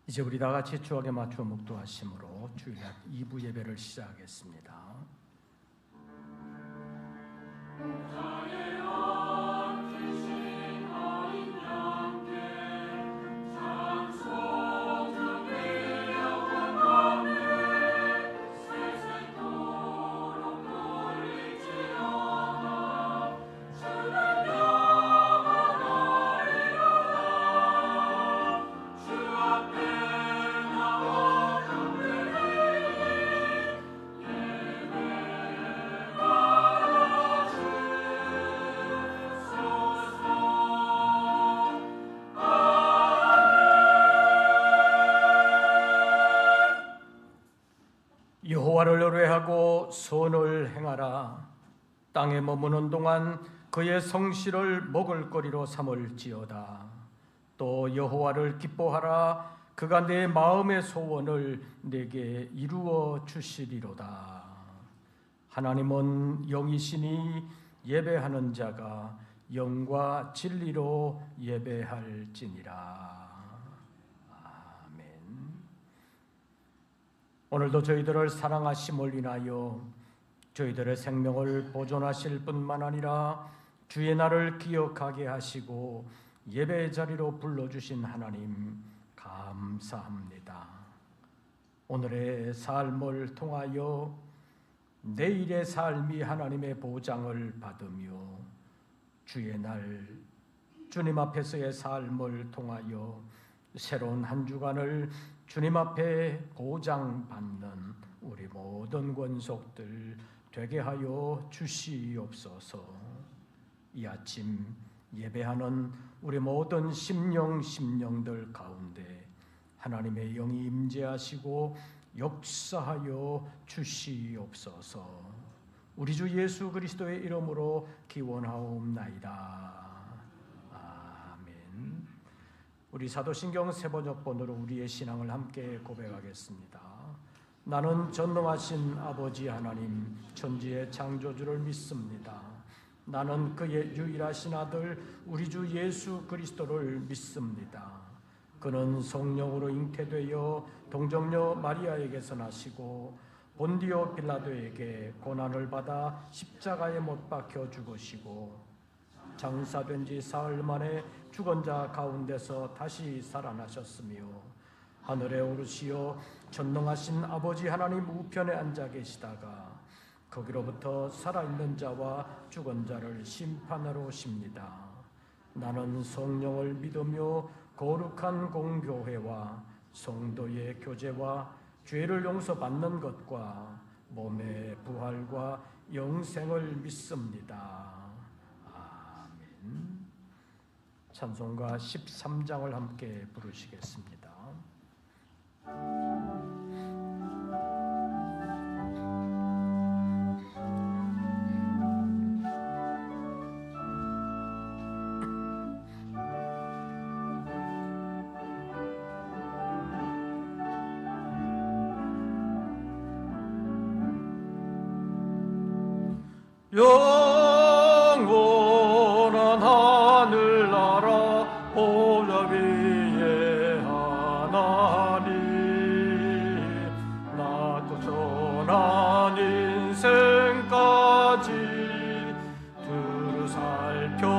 이제 우리 다 같이 추억에 맞춰 묵도하심으로 주일날 2부 예배를 시작하겠습니다. 여호와를 의뢰하고 선을 행하라. 땅에 머무는 동안 그의 성실을 먹을거리로 삼을지어다. 또 여호와를 기뻐하라. 그가 내 마음의 소원을 내게 이루어 주시리로다. 하나님은 영이시니 예배하는 자가 영과 진리로 예배할지니라. 오늘도 저희들을 사랑하심을 인하여 저희들의 생명을 보존하실 뿐만 아니라 주의 날을 기억하게 하시고 예배의 자리로 불러주신 하나님 감사합니다. 오늘의 삶을 통하여 내일의 삶이 하나님의 보장을 받으며 주의 날 주님 앞에서의 삶을 통하여 새로운 한 주간을 주님 앞에 보장받는 우리 모든 권속들 되게 하여 주시옵소서. 이 아침 예배하는 우리 모든 심령들 가운데 하나님의 영이 임재하시고 역사하여 주시옵소서. 우리 주 예수 그리스도의 이름으로 기원하옵나이다. 우리 사도신경 세번역본으로 우리의 신앙을 함께 고백하겠습니다. 나는 전능하신 아버지 하나님 천지의 창조주를 믿습니다. 나는 그의 유일하신 아들 우리 주 예수 그리스도를 믿습니다. 그는 성령으로 잉태되어 동정녀 마리아에게서 나시고 본디오 빌라도에게 고난을 받아 십자가에 못 박혀 죽으시고 장사된 지 사흘 만에 죽은 자 가운데서 다시 살아나셨으며 하늘에 오르시어 전능하신 아버지 하나님 우편에 앉아 계시다가 거기로부터 살아있는 자와 죽은 자를 심판하러 오십니다. 나는 성령을 믿으며 거룩한 공교회와 성도의 교제와 죄를 용서받는 것과 몸의 부활과 영생을 믿습니다. 찬송가 13장을 함께 부르시겠습니다. 영원한 하늘나라 보좌 위에 하나님 낮고 선한 인생까지 두루 살펴주시고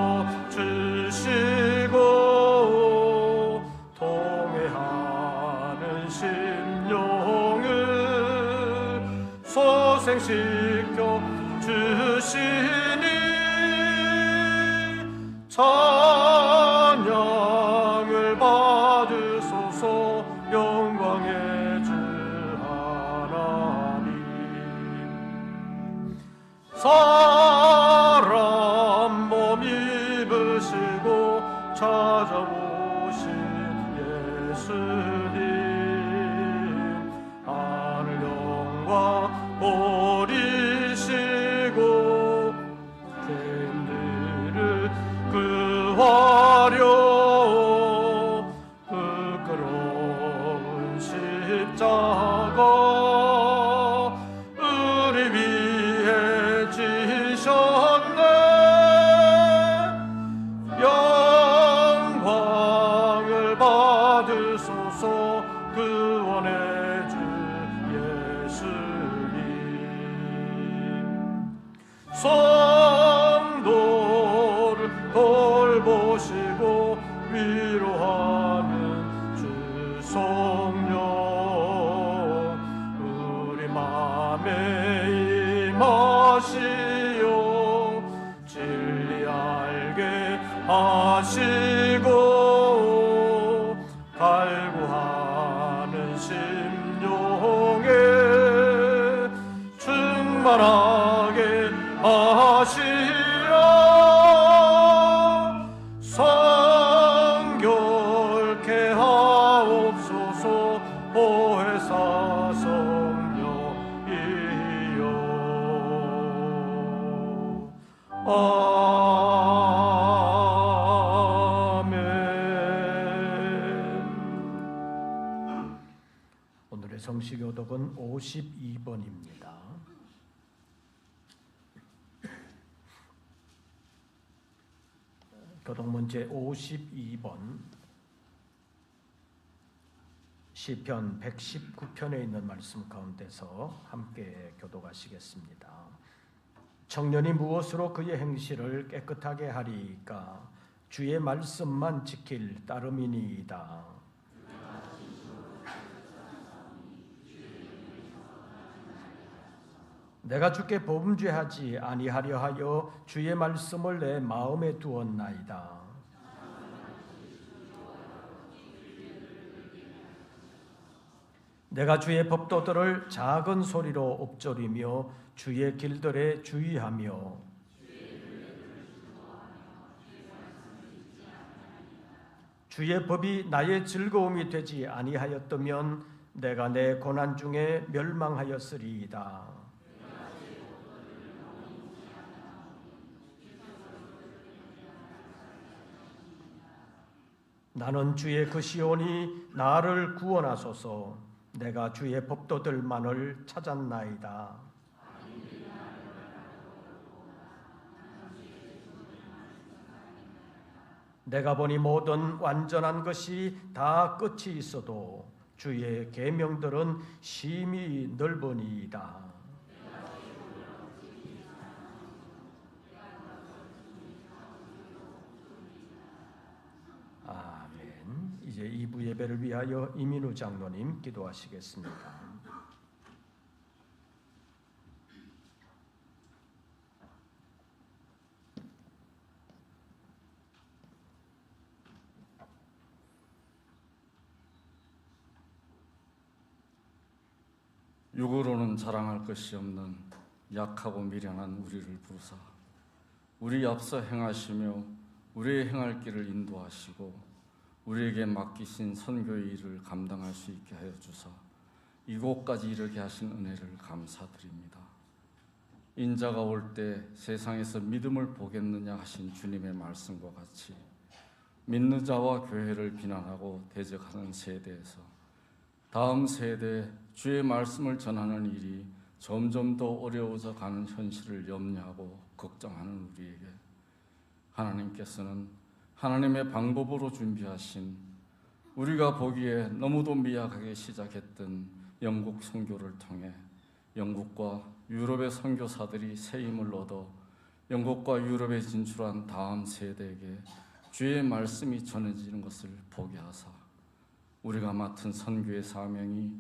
통회하는 심령을 소생시켜 주시니 찬양을 받으소서. 영광의 주 하나님 사람 몸 입으시고 찾아오신 예수님 하늘 영광 버리시고 죄인들을 구하려 부끄러운 십자가 우리 위해 지셨네. 영광을 받으소서. 구원의 주 예수님. 성도를 돌보시고 위로하는 주 성령, 우리 맘에 임하시오. 진리 알게 하시고 갈구하는 심령에 충만하게 하시라. 성결케 하옵소서. 보혜사 성령이여. 아멘. 오늘의 성시교독은 52번입니다. 교독문제 52번, 시편 119편에 있는 말씀 가운데서 함께 교독하시겠습니다. 청년이 무엇으로 그의 행실을 깨끗하게 하리이까? 주의 말씀만 지킬 따름이니이다. 내가 주께 범죄하지 아니하려 하여 주의 말씀을 내 마음에 두었나이다. 내가 주의 법도들을 작은 소리로 읊조리며 주의 길들에 주의하며 주의 법이 나의 즐거움이 되지 아니하였다면 내가 내 고난 중에 멸망하였으리이다. 나는 주의 그 시온이 나를 구원하소서. 내가 주의 법도들만을 찾았나이다. 내가 보니 모든 완전한 것이 다 끝이 있어도 주의 계명들은 심히 넓으니이다. 아멘. 이제 2부 예배를 위하여 이민우 장로님 기도하시겠습니다. 육으로는 자랑할 것이 없는 약하고 미련한 우리를 부르사 우리 앞서 행하시며 우리의 행할 길을 인도하시고 우리에게 맡기신 선교의 일을 감당할 수 있게 하여 주사 이곳까지 이르게 하신 은혜를 감사드립니다. 인자가 올 때 세상에서 믿음을 보겠느냐 하신 주님의 말씀과 같이 믿는 자와 교회를 비난하고 대적하는 세대에서 다음 세대에 주의 말씀을 전하는 일이 점점 더 어려워져 가는 현실을 염려하고 걱정하는 우리에게 하나님께서는 하나님의 방법으로 준비하신 우리가 보기에 너무도 미약하게 시작했던 영국 선교를 통해 영국과 유럽의 선교사들이 새 힘을 얻어 영국과 유럽에 진출한 다음 세대에게 주의 말씀이 전해지는 것을 보게 하사 우리가 맡은 선교의 사명이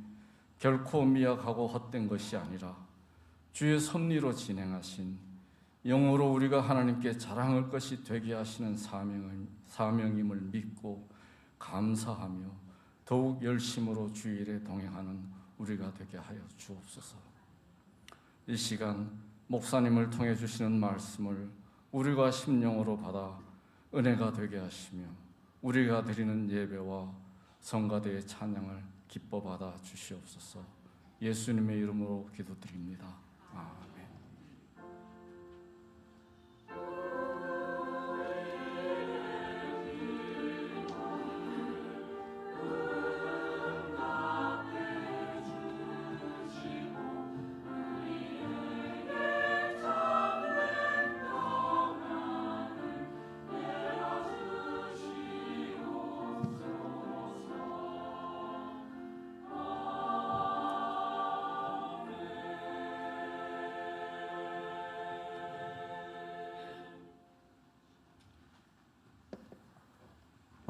결코 미약하고 헛된 것이 아니라 주의 섭리로 진행하신 영으로 우리가 하나님께 자랑할 것이 되게 하시는 사명임을 믿고 감사하며 더욱 열심으로 주의 일에 동행하는 우리가 되게 하여 주옵소서. 이 시간 목사님을 통해 주시는 말씀을 우리가 심령으로 받아 은혜가 되게 하시며 우리가 드리는 예배와 성가대의 찬양을 기뻐 받아 주시옵소서. 예수님의 이름으로 기도드립니다. 아멘.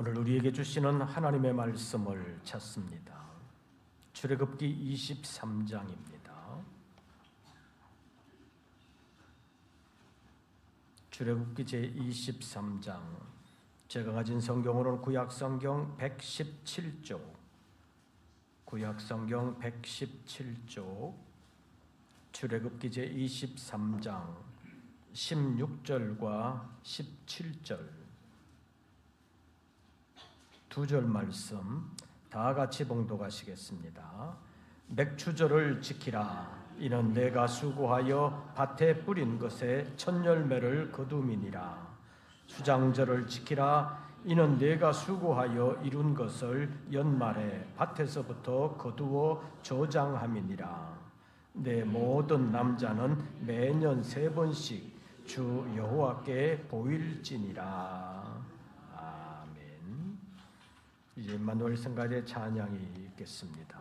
오늘 우리에게 주시는 하나님의 말씀을 찾습니다. 출애굽기 23장입니다. 출애굽기 제23장. 제가 가진 성경으로는 구약성경 117쪽, 구약성경 117쪽, 출애굽기 제23장 16절과 17절 두 절 말씀 다 같이 봉독하시겠습니다. 맥추절을 지키라. 이는 내가 수고하여 밭에 뿌린 것에 첫 열매를 거둠이니라. 수장절을 지키라. 이는 내가 수고하여 이룬 것을 연말에 밭에서부터 거두어 저장함이니라. 내 모든 남자는 매년 3번씩 주 여호와께 보일지니라. 아멘. 이제 임마누엘 성가대 찬양이 있겠습니다.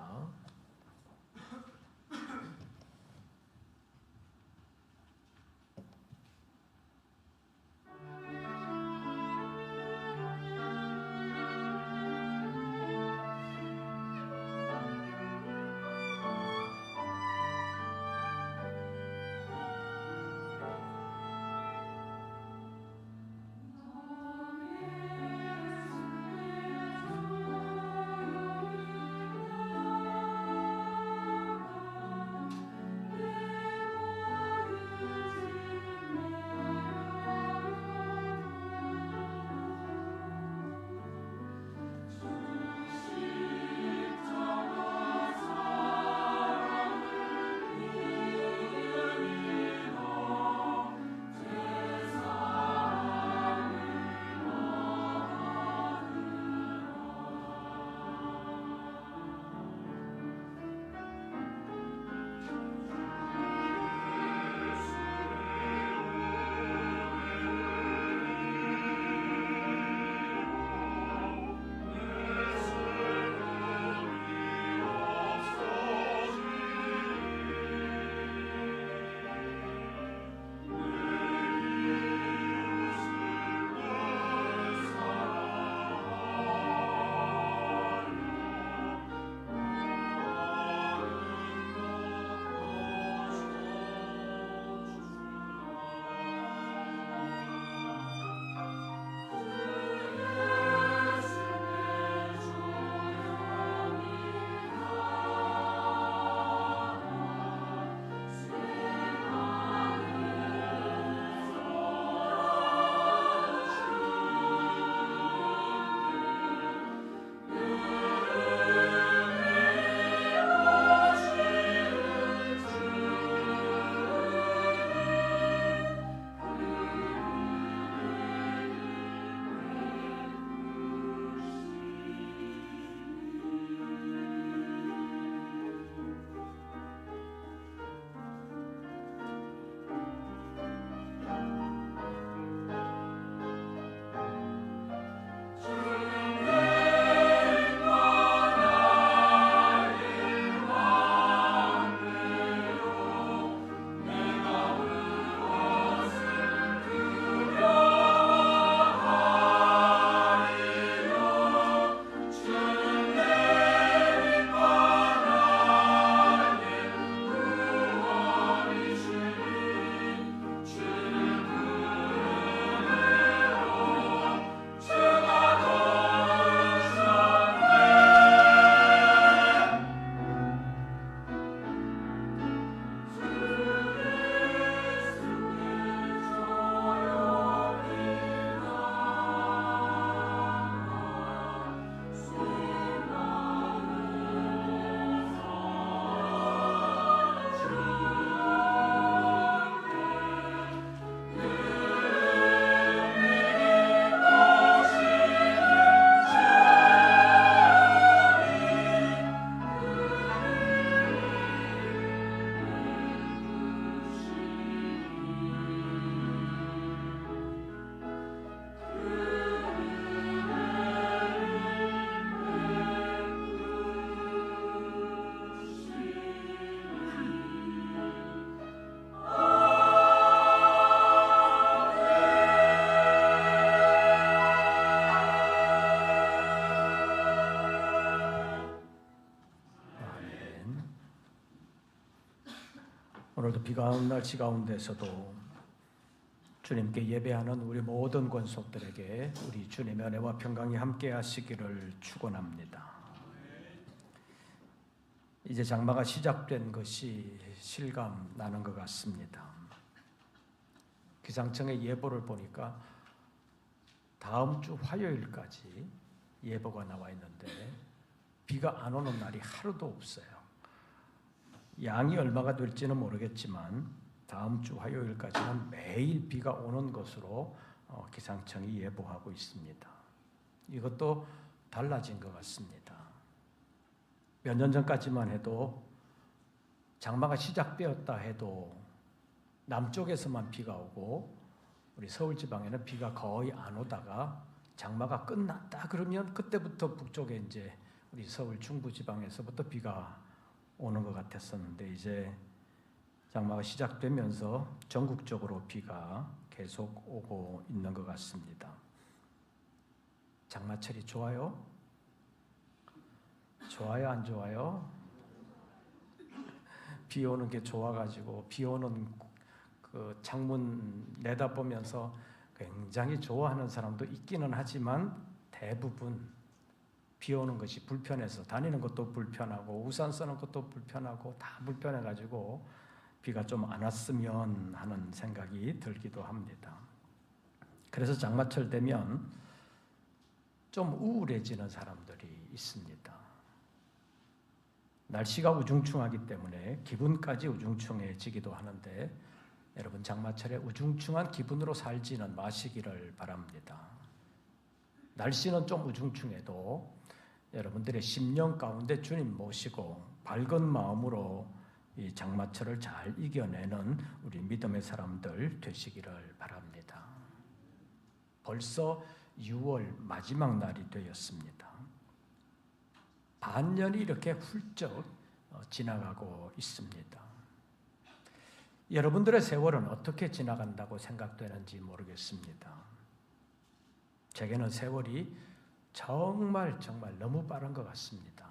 오늘도 비가 오는 날씨 가운데서도 주님께 예배하는 우리 모든 권속들에게 우리 주님의 은혜와 평강이 함께 하시기를 축원합니다. 이제 장마가 시작된 것이 실감 나는 것 같습니다. 기상청의 예보를 보니까 다음 주 화요일까지 예보가 나와 있는데 비가 안 오는 날이 하루도 없어요. 양이 얼마가 될지는 모르겠지만 다음 주 화요일까지는 매일 비가 오는 것으로 기상청이 예보하고 있습니다. 이것도 달라진 것 같습니다. 몇 년 전까지만 해도 장마가 시작되었다 해도 남쪽에서만 비가 오고 우리 서울 지방에는 비가 거의 안 오다가 장마가 끝났다 그러면 그때부터 북쪽에 이제 우리 서울 중부 지방에서부터 비가 오는 것 같았었는데 이제 장마가 시작되면서 전국적으로 비가 계속 오고 있는 것 같습니다. 장마철이 좋아요? 좋아요, 안 좋아요? 비 오는 게 좋아가지고 비 오는 그 창문 내다보면서 굉장히 좋아하는 사람도 있기는 하지만 대부분 비 오는 것이 불편해서 다니는 것도 불편하고 우산 쓰는 것도 불편하고 다 불편해가지고 비가 좀 안 왔으면 하는 생각이 들기도 합니다. 그래서 장마철 되면 좀 우울해지는 사람들이 있습니다. 날씨가 우중충하기 때문에 기분까지 우중충해지기도 하는데 여러분 장마철에 우중충한 기분으로 살지는 마시기를 바랍니다. 날씨는 좀 우중충해도 여러분들의 심령 가운데 주님 모시고 밝은 마음으로 이 장마철을 잘 이겨내는 우리 믿음의 사람들 되시기를 바랍니다. 벌써 6월 마지막 날이 되었습니다. 반년이 이렇게 훌쩍 지나가고 있습니다. 여러분들의 세월은 어떻게 지나간다고 생각되는지 모르겠습니다. 제게는 세월이 정말 너무 빠른 것 같습니다.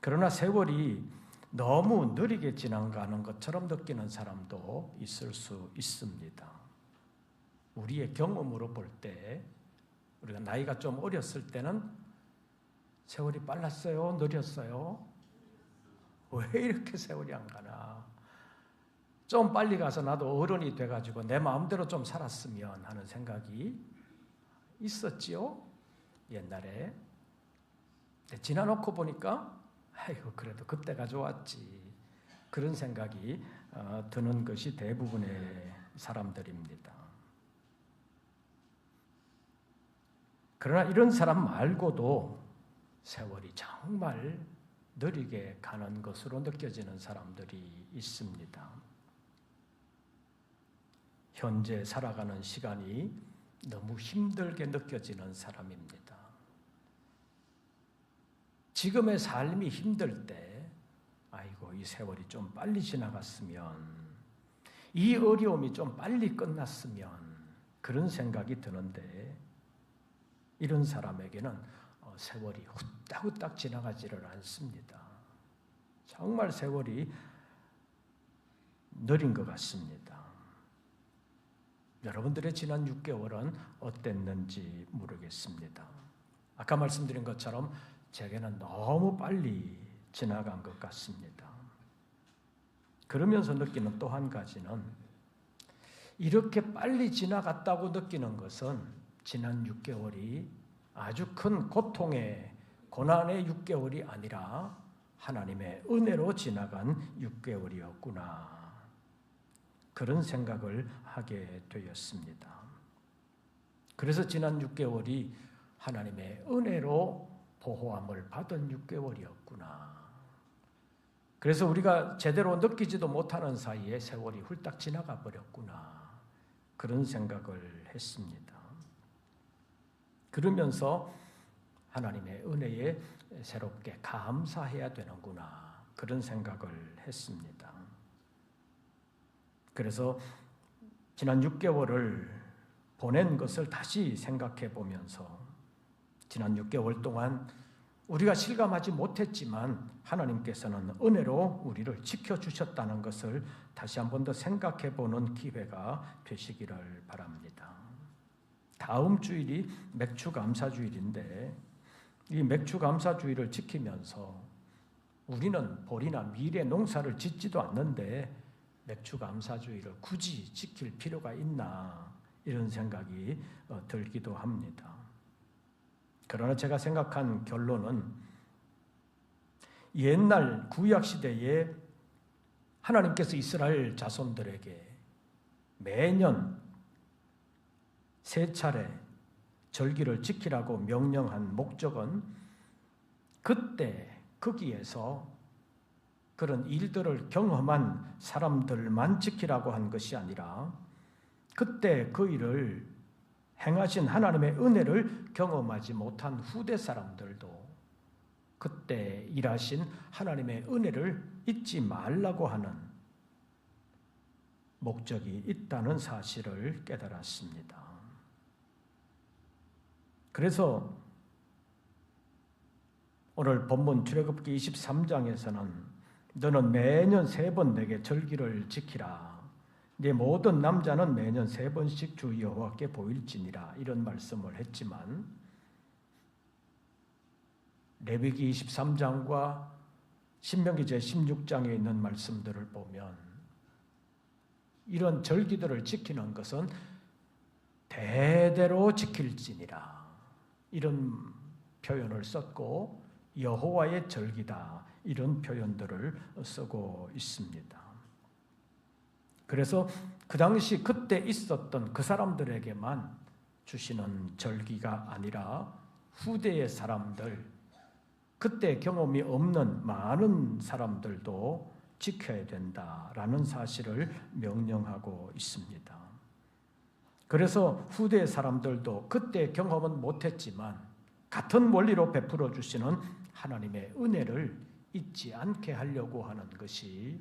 그러나 세월이 너무 느리게 지나가는 것처럼 느끼는 사람도 있을 수 있습니다. 우리의 경험으로 볼 때 우리가 나이가 좀 어렸을 때는 세월이 빨랐어요? 느렸어요? 왜 이렇게 세월이 안 가나? 좀 빨리 가서 나도 어른이 돼가지고 내 마음대로 좀 살았으면 하는 생각이 있었지요? 옛날에. 지나놓고 보니까 아이고 그래도 그때가 좋았지. 그런 생각이 드는 것이 대부분의 사람들입니다. 그러나 이런 사람 말고도 세월이 정말 느리게 가는 것으로 느껴지는 사람들이 있습니다. 현재 살아가는 시간이 너무 힘들게 느껴지는 사람입니다. 지금의 삶이 힘들 때 아이고 이 세월이 좀 빨리 지나갔으면, 이 어려움이 좀 빨리 끝났으면 그런 생각이 드는데 이런 사람에게는 세월이 후딱후딱 지나가지를 않습니다. 정말 세월이 느린 것 같습니다. 여러분들의 지난 6개월은 어땠는지 모르겠습니다. 아까 말씀드린 것처럼 제게는 너무 빨리 지나간 것 같습니다. 그러면서 느끼는 또 한 가지는 이렇게 빨리 지나갔다고 느끼는 것은 지난 6개월이 아주 큰 고통의 고난의 6개월이 아니라 하나님의 은혜로 지나간 6개월이었구나. 그런 생각을 하게 되었습니다. 그래서 지난 6개월이 하나님의 은혜로 보호함을 받은 6개월이었구나. 그래서 우리가 제대로 느끼지도 못하는 사이에 세월이 훌딱 지나가 버렸구나. 그런 생각을 했습니다. 그러면서 하나님의 은혜에 새롭게 감사해야 되는구나. 그런 생각을 했습니다. 그래서 지난 6개월을 보낸 것을 다시 생각해 보면서 지난 6개월 동안 우리가 실감하지 못했지만 하나님께서는 은혜로 우리를 지켜주셨다는 것을 다시 한 번 더 생각해 보는 기회가 되시기를 바랍니다. 다음 주일이 맥추감사주일인데 이 맥추감사주일을 지키면서 우리는 보리나 밀의 농사를 짓지도 않는데 맥추감사주일을 굳이 지킬 필요가 있나 이런 생각이 들기도 합니다. 그러나 제가 생각한 결론은 옛날 구약시대에 하나님께서 이스라엘 자손들에게 매년 세 차례 절기를 지키라고 명령한 목적은 그때 거기에서 그런 일들을 경험한 사람들만 지키라고 한 것이 아니라 그때 그 일을 행하신 하나님의 은혜를 경험하지 못한 후대 사람들도 그때 일하신 하나님의 은혜를 잊지 말라고 하는 목적이 있다는 사실을 깨달았습니다. 그래서 오늘 본문 출애굽기 23장에서는 너는 매년 3번 내게 절기를 지키라. 네 모든 남자는 매년 3번씩 주 여호와께 보일지니라 이런 말씀을 했지만 레위기 23장과 신명기 제16장에 있는 말씀들을 보면 이런 절기들을 지키는 것은 대대로 지킬지니라 이런 표현을 썼고 여호와의 절기다 이런 표현들을 쓰고 있습니다. 그래서 그 당시 그때 있었던 그 사람들에게만 주시는 절기가 아니라 후대의 사람들, 그때 경험이 없는 많은 사람들도 지켜야 된다라는 사실을 명령하고 있습니다. 그래서 후대의 사람들도 그때 경험은 못했지만 같은 원리로 베풀어 주시는 하나님의 은혜를 잊지 않게 하려고 하는 것이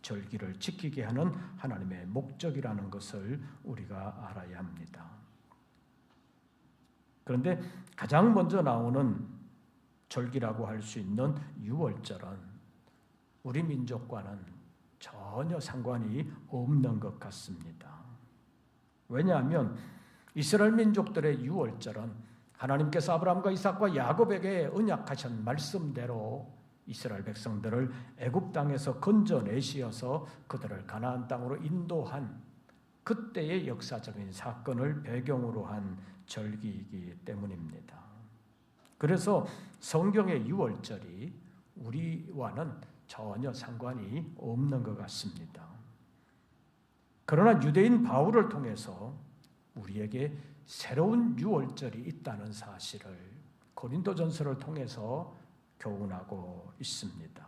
절기를 지키게 하는 하나님의 목적이라는 것을 우리가 알아야 합니다. 그런데 가장 먼저 나오는 절기라고 할 수 있는 유월절은 우리 민족과는 전혀 상관이 없는 것 같습니다. 왜냐하면 이스라엘 민족들의 유월절은 하나님께서 아브라함과 이삭과 야곱에게 언약하신 말씀대로 이스라엘 백성들을 애굽 땅에서 건져내시어서 그들을 가나안 땅으로 인도한 그때의 역사적인 사건을 배경으로 한 절기이기 때문입니다. 그래서 성경의 유월절이 우리와는 전혀 상관이 없는 것 같습니다. 그러나 유대인 바울을 통해서 우리에게 새로운 유월절이 있다는 사실을 고린도전서를 통해서 교훈하고 있습니다.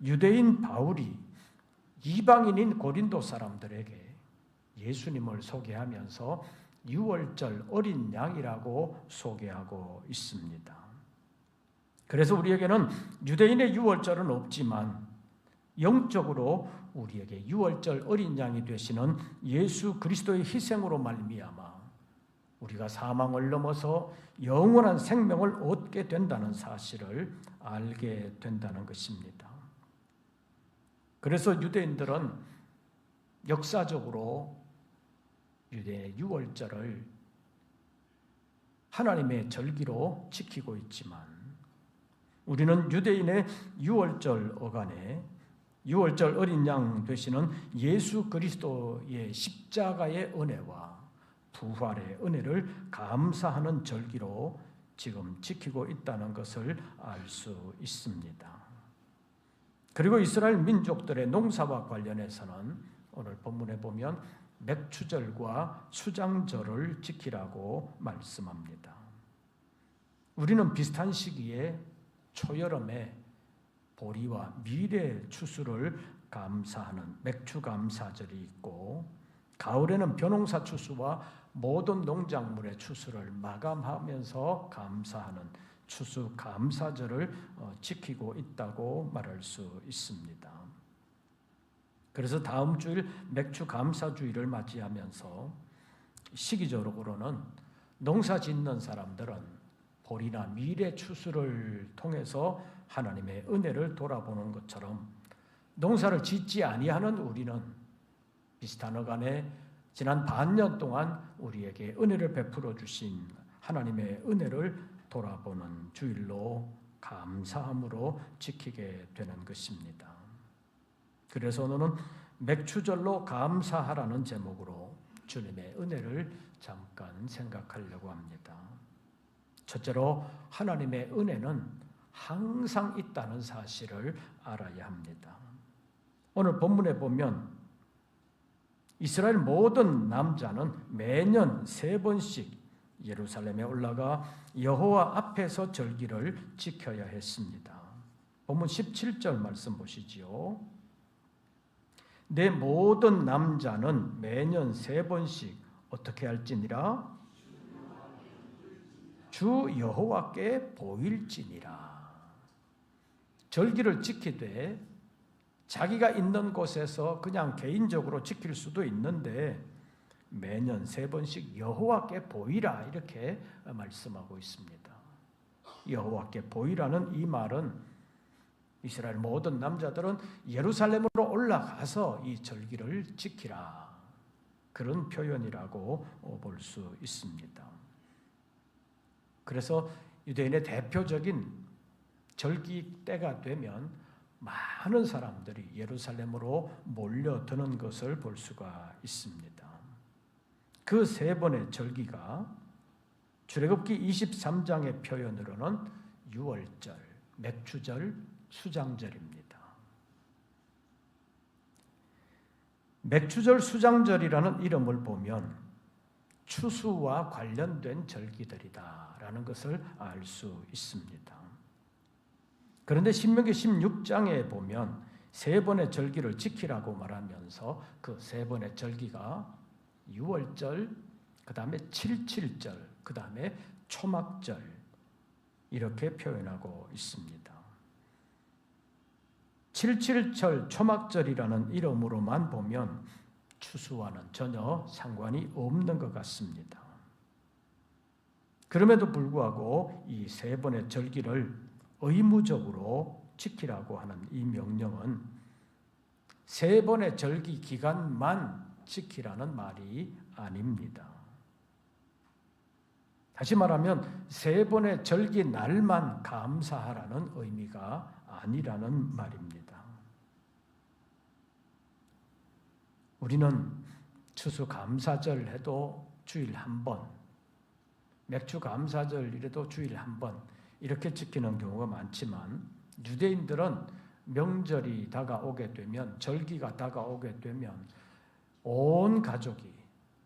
유대인 바울이 이방인인 고린도 사람들에게 예수님을 소개하면서 유월절 어린 양이라고 소개하고 있습니다. 그래서 우리에게는 유대인의 유월절은 없지만 영적으로 우리에게 유월절 어린 양이 되시는 예수 그리스도의 희생으로 말미암아 우리가 사망을 넘어서 영원한 생명을 얻게 된다는 사실을 알게 된다는 것입니다. 그래서 유대인들은 역사적으로 유대의 유월절을 하나님의 절기로 지키고 있지만 우리는 유대인의 유월절 어간에 유월절 어린 양 되시는 예수 그리스도의 십자가의 은혜와 부활의 은혜를 감사하는 절기로 지금 지키고 있다는 것을 알 수 있습니다. 그리고 이스라엘 민족들의 농사와 관련해서는 오늘 본문에 보면 맥추절과 수장절을 지키라고 말씀합니다. 우리는 비슷한 시기에 초여름에 보리와 밀의 추수를 감사하는 맥추감사절이 있고 가을에는 벼농사 추수와 모든 농작물의 추수를 마감하면서 감사하는 추수감사절을 지키고 있다고 말할 수 있습니다. 그래서 다음 주일 맥추감사주일을 맞이하면서 시기적으로는 농사 짓는 사람들은 볼이나 미래 추수를 통해서 하나님의 은혜를 돌아보는 것처럼 농사를 짓지 아니하는 우리는 비슷한 어간에 지난 반년 동안 우리에게 은혜를 베풀어 주신 하나님의 은혜를 돌아보는 주일로 감사함으로 지키게 되는 것입니다. 그래서 오늘은 맥추절로 감사하라는 제목으로 주님의 은혜를 잠깐 생각하려고 합니다. 첫째로 하나님의 은혜는 항상 있다는 사실을 알아야 합니다. 오늘 본문에 보면 이스라엘 모든 남자는 매년 3번씩 예루살렘에 올라가 여호와 앞에서 절기를 지켜야 했습니다. 본문 17절 말씀 보시지요. 내 모든 남자는 매년 3번씩 어떻게 할지니라? 주 여호와께 보일지니라. 절기를 지키되 자기가 있는 곳에서 그냥 개인적으로 지킬 수도 있는데 매년 3번씩 여호와께 보이라 이렇게 말씀하고 있습니다. 여호와께 보이라는 이 말은 이스라엘 모든 남자들은 예루살렘으로 올라가서 이 절기를 지키라 그런 표현이라고 볼 수 있습니다. 그래서 유대인의 대표적인 절기 때가 되면 많은 사람들이 예루살렘으로 몰려드는 것을 볼 수가 있습니다. 그 3번의 절기가 출애굽기 23장의 표현으로는 유월절, 맥추절, 수장절입니다. 맥추절, 수장절이라는 이름을 보면 추수와 관련된 절기들이다라는 것을 알 수 있습니다. 그런데 신명기 16장에 보면 3번의 절기를 지키라고 말하면서 그 3번의 절기가 유월절, 그 다음에 칠칠절, 그 다음에 초막절 이렇게 표현하고 있습니다. 칠칠절, 초막절이라는 이름으로만 보면 추수와는 전혀 상관이 없는 것 같습니다. 그럼에도 불구하고 이 3번의 절기를 의무적으로 지키라고 하는 이 명령은 3번의 절기 기간만 지키라는 말이 아닙니다. 다시 말하면 3번의 절기 날만 감사하라는 의미가 아니라는 말입니다. 우리는 추수 감사절 해도 주일 한 번, 맥주 감사절 이래도 주일 한 번 이렇게 지키는 경우가 많지만 유대인들은 명절이 다가오게 되면 절기가 다가오게 되면 온 가족이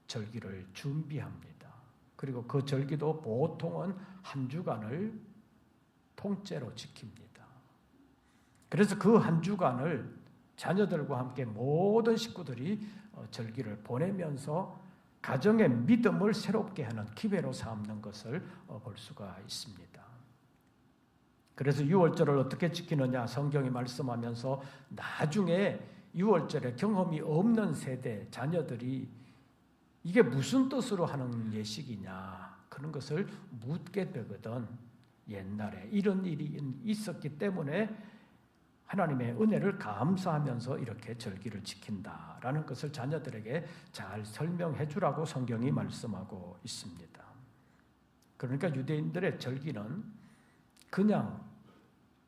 절기를 준비합니다. 그리고 그 절기도 보통은 한 주간을 통째로 지킵니다. 그래서 그 한 주간을 자녀들과 함께 모든 식구들이 절기를 보내면서 가정의 믿음을 새롭게 하는 기회로 삼는 것을 볼 수가 있습니다. 그래서 유월절을 어떻게 지키느냐 성경이 말씀하면서 나중에 유월절에 경험이 없는 세대 자녀들이 이게 무슨 뜻으로 하는 예식이냐 그런 것을 묻게 되거든. 옛날에 이런 일이 있었기 때문에 하나님의 은혜를 감사하면서 이렇게 절기를 지킨다라는 것을 자녀들에게 잘 설명해 주라고 성경이 말씀하고 있습니다. 그러니까 유대인들의 절기는 그냥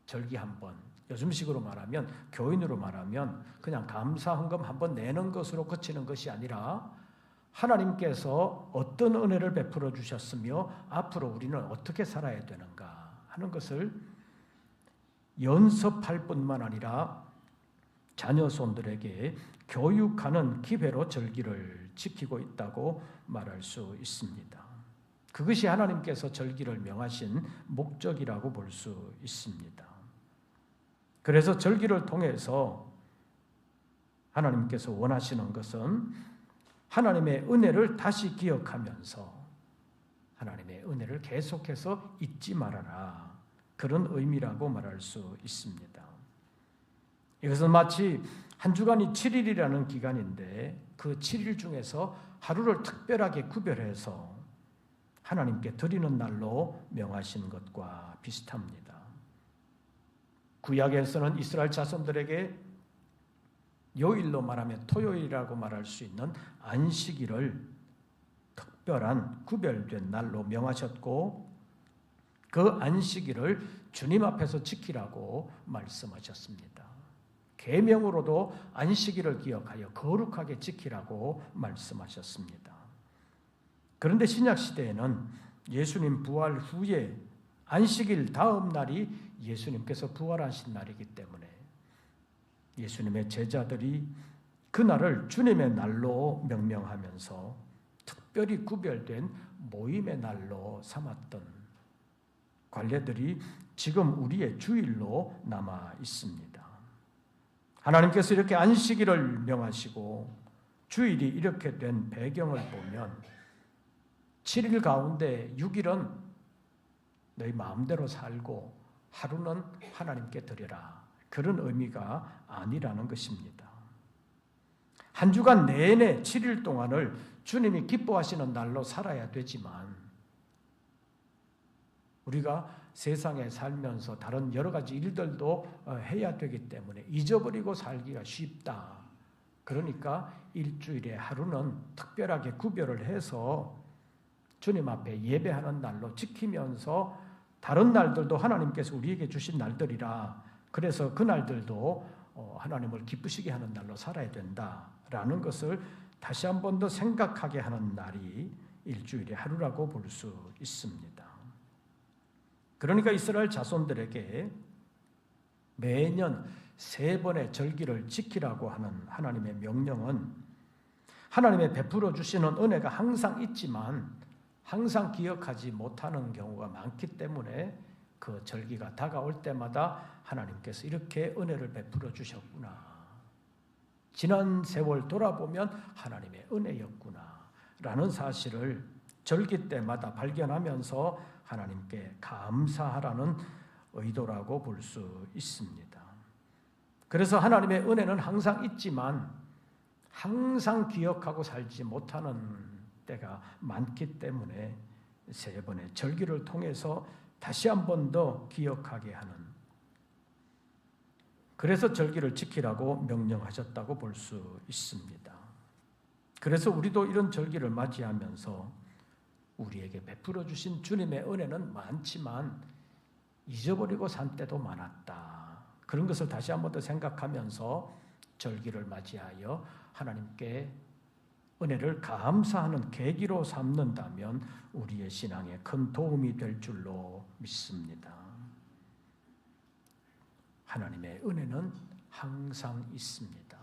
절기 한 번, 요즘식으로 말하면 교인으로 말하면 그냥 감사헌금 한 번 내는 것으로 그치는 것이 아니라 하나님께서 어떤 은혜를 베풀어 주셨으며 앞으로 우리는 어떻게 살아야 되는가 하는 것을 연습할 뿐만 아니라 자녀손들에게 교육하는 기회로 절기를 지키고 있다고 말할 수 있습니다. 그것이 하나님께서 절기를 명하신 목적이라고 볼 수 있습니다. 그래서 절기를 통해서 하나님께서 원하시는 것은 하나님의 은혜를 다시 기억하면서 하나님의 은혜를 계속해서 잊지 말아라. 그런 의미라고 말할 수 있습니다. 이것은 마치 한 주간이 7일이라는 기간인데 그 7일 중에서 하루를 특별하게 구별해서 하나님께 드리는 날로 명하신 것과 비슷합니다. 구약에서는 이스라엘 자손들에게 요일로 말하면 토요일이라고 말할 수 있는 안식일을 특별한 구별된 날로 명하셨고 그 안식일을 주님 앞에서 지키라고 말씀하셨습니다. 계명으로도 안식일을 기억하여 거룩하게 지키라고 말씀하셨습니다. 그런데 신약 시대에는 예수님 부활 후에 안식일 다음 날이 예수님께서 부활하신 날이기 때문에 예수님의 제자들이 그날을 주님의 날로 명명하면서 특별히 구별된 모임의 날로 삼았던 관례들이 지금 우리의 주일로 남아 있습니다. 하나님께서 이렇게 안식일을 명하시고 주일이 이렇게 된 배경을 보면 7일 가운데 6일은 너희 마음대로 살고 하루는 하나님께 드려라. 그런 의미가 아니라는 것입니다. 한 주간 내내 7일 동안을 주님이 기뻐하시는 날로 살아야 되지만 우리가 세상에 살면서 다른 여러 가지 일들도 해야 되기 때문에 잊어버리고 살기가 쉽다. 그러니까 일주일에 하루는 특별하게 구별을 해서 주님 앞에 예배하는 날로 지키면서 다른 날들도 하나님께서 우리에게 주신 날들이라 그래서 그 날들도 하나님을 기쁘시게 하는 날로 살아야 된다라는 것을 다시 한 번 더 생각하게 하는 날이 일주일의 하루라고 볼 수 있습니다. 그러니까 이스라엘 자손들에게 매년 3번의 절기를 지키라고 하는 하나님의 명령은 하나님의 베풀어 주시는 은혜가 항상 있지만 항상 기억하지 못하는 경우가 많기 때문에 그 절기가 다가올 때마다 하나님께서 이렇게 은혜를 베풀어 주셨구나. 지난 세월 돌아보면 하나님의 은혜였구나. 라는 사실을 절기 때마다 발견하면서 하나님께 감사하라는 의도라고 볼 수 있습니다. 그래서 하나님의 은혜는 항상 있지만 항상 기억하고 살지 못하는 때가 많기 때문에 3번의 절기를 통해서 다시 한 번 더 기억하게 하는 그래서 절기를 지키라고 명령하셨다고 볼 수 있습니다. 그래서 우리도 이런 절기를 맞이하면서 우리에게 베풀어 주신 주님의 은혜는 많지만 잊어버리고 산 때도 많았다. 그런 것을 다시 한 번 더 생각하면서 절기를 맞이하여 하나님께 은혜를 감사하는 계기로 삼는다면 우리의 신앙에 큰 도움이 될 줄로 믿습니다. 하나님의 은혜는 항상 있습니다.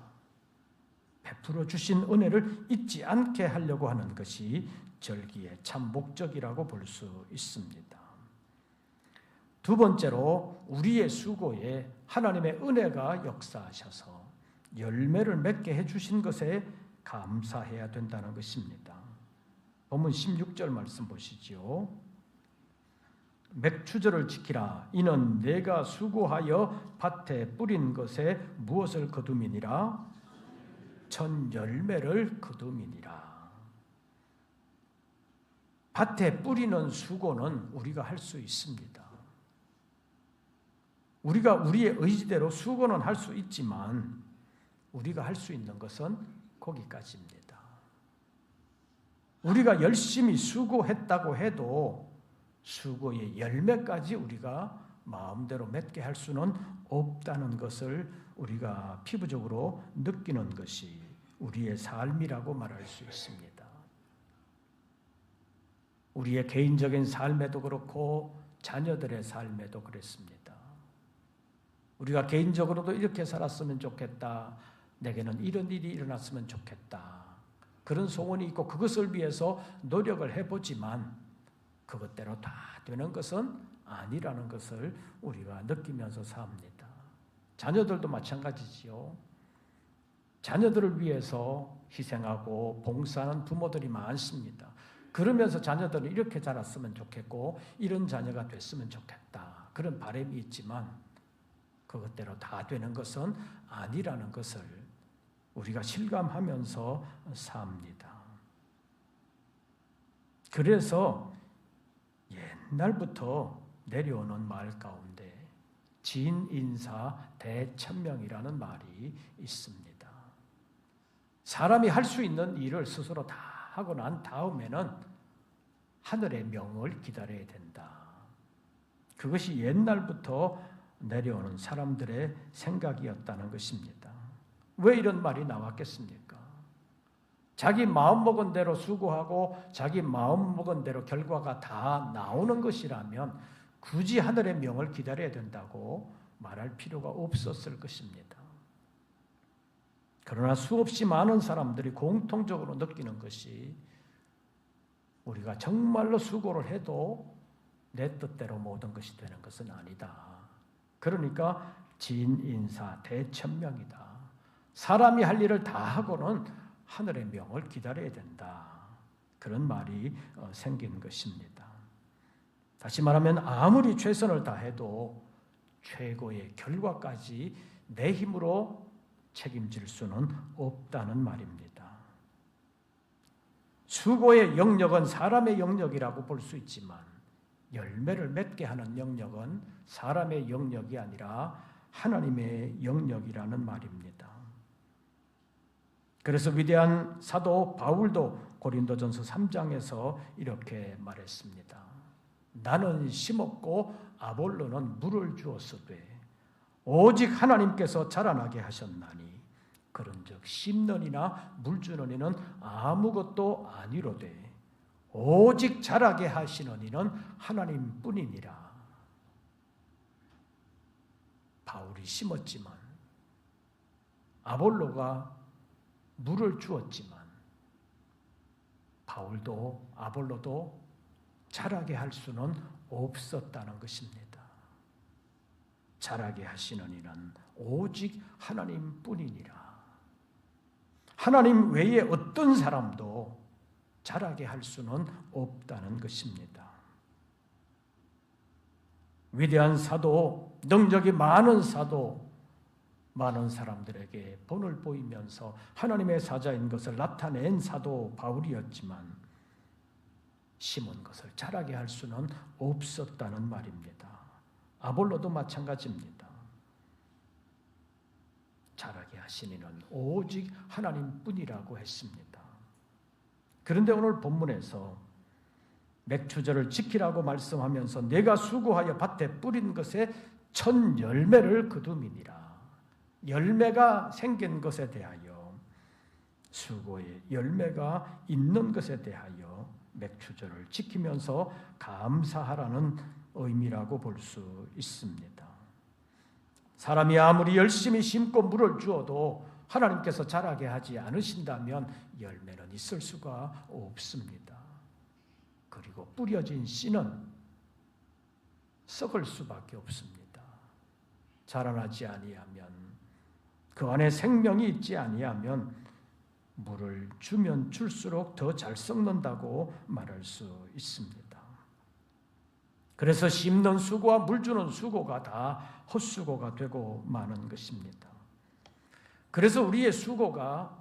베풀어 주신 은혜를 잊지 않게 하려고 하는 것이 절기의 참 목적이라고 볼 수 있습니다. 두 번째로 우리의 수고에 하나님의 은혜가 역사하셔서 열매를 맺게 해주신 것에 감사해야 된다는 것입니다. 본문 16절 말씀 보시지요. 맥추절을 지키라. 이는 내가 수고하여 밭에 뿌린 것에 무엇을 거둠이니라? 전 열매를 거둠이니라. 밭에 뿌리는 수고는 우리가 할 수 있습니다. 우리가 우리의 의지대로 수고는 할 수 있지만 우리가 할 수 있는 것은 거기까지입니다. 우리가 열심히 수고했다고 해도 수고의 열매까지 우리가 마음대로 맺게 할 수는 없다는 것을 우리가 피부적으로 느끼는 것이 우리의 삶이라고 말할 수 있습니다. 우리의 개인적인 삶에도 그렇고 자녀들의 삶에도 그랬습니다. 우리가 개인적으로도 이렇게 살았으면 좋겠다. 내게는 이런 일이 일어났으면 좋겠다. 그런 소원이 있고 그것을 위해서 노력을 해보지만 그것대로 다 되는 것은 아니라는 것을 우리가 느끼면서 삽니다. 자녀들도 마찬가지지요. 자녀들을 위해서 희생하고 봉사하는 부모들이 많습니다. 그러면서 자녀들은 이렇게 자랐으면 좋겠고 이런 자녀가 됐으면 좋겠다. 그런 바람이 있지만 그것대로 다 되는 것은 아니라는 것을 우리가 실감하면서 삽니다. 그래서 옛날부터 내려오는 말 가운데 진인사 대천명이라는 말이 있습니다. 사람이 할 수 있는 일을 스스로 다 하고 난 다음에는 하늘의 명을 기다려야 된다. 그것이 옛날부터 내려오는 사람들의 생각이었다는 것입니다. 왜 이런 말이 나왔겠습니까? 자기 마음먹은 대로 수고하고 자기 마음먹은 대로 결과가 다 나오는 것이라면 굳이 하늘의 명을 기다려야 된다고 말할 필요가 없었을 것입니다. 그러나 수없이 많은 사람들이 공통적으로 느끼는 것이 우리가 정말로 수고를 해도 내 뜻대로 모든 것이 되는 것은 아니다. 그러니까 진인사 대천명이다. 사람이 할 일을 다 하고는 하늘의 명을 기다려야 된다. 그런 말이 생긴 것입니다. 다시 말하면 아무리 최선을 다해도 최고의 결과까지 내 힘으로 책임질 수는 없다는 말입니다. 수고의 영역은 사람의 영역이라고 볼 수 있지만 열매를 맺게 하는 영역은 사람의 영역이 아니라 하나님의 영역이라는 말입니다. 그래서 위대한 사도 바울도 고린도전서 3장에서 이렇게 말했습니다. 나는 심었고 아볼로는 물을 주었으되 오직 하나님께서 자라나게 하셨나니 그런즉 심는 이나 물 주는 이는 아무것도 아니로되 오직 자라게 하시는 이는 하나님뿐이니라. 바울이 심었지만 아볼로가 물을 주었지만 바울도 아볼로도 자라게 할 수는 없었다는 것입니다. 자라게 하시는 이는 오직 하나님뿐이니라. 하나님 외에 어떤 사람도 자라게 할 수는 없다는 것입니다. 위대한 사도, 능력이 많은 사도, 많은 사람들에게 본을 보이면서 하나님의 사자인 것을 나타낸 사도 바울이었지만 심은 것을 자라게 할 수는 없었다는 말입니다. 아볼로도 마찬가지입니다. 자라게 하신 이는 오직 하나님뿐이라고 했습니다. 그런데 오늘 본문에서 맥추절을 지키라고 말씀하면서 내가 수고하여 밭에 뿌린 것에 첫 열매를 거두미니라. 열매가 생긴 것에 대하여 수고의 열매가 있는 것에 대하여 맥추절을 지키면서 감사하라는 의미라고 볼 수 있습니다. 사람이 아무리 열심히 심고 물을 주어도 하나님께서 자라게 하지 않으신다면 열매는 있을 수가 없습니다. 그리고 뿌려진 씨는 썩을 수밖에 없습니다. 자라나지 아니하면, 그 안에 생명이 있지 아니하면 물을 주면 줄수록 더 잘 썩는다고 말할 수 있습니다. 그래서 심는 수고와 물 주는 수고가 다 헛수고가 되고 마는 것입니다. 그래서 우리의 수고가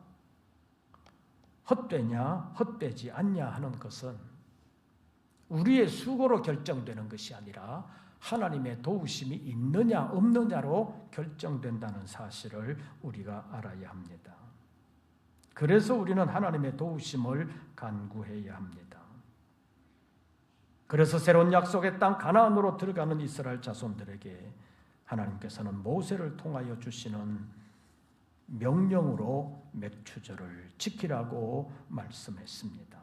헛되냐 헛되지 않냐 하는 것은 우리의 수고로 결정되는 것이 아니라 하나님의 도우심이 있느냐 없느냐로 결정된다는 사실을 우리가 알아야 합니다. 그래서 우리는 하나님의 도우심을 간구해야 합니다. 그래서 새로운 약속의 땅 가나안으로 들어가는 이스라엘 자손들에게 하나님께서는 모세를 통하여 주시는 명령으로 맥추절을 지키라고 말씀했습니다.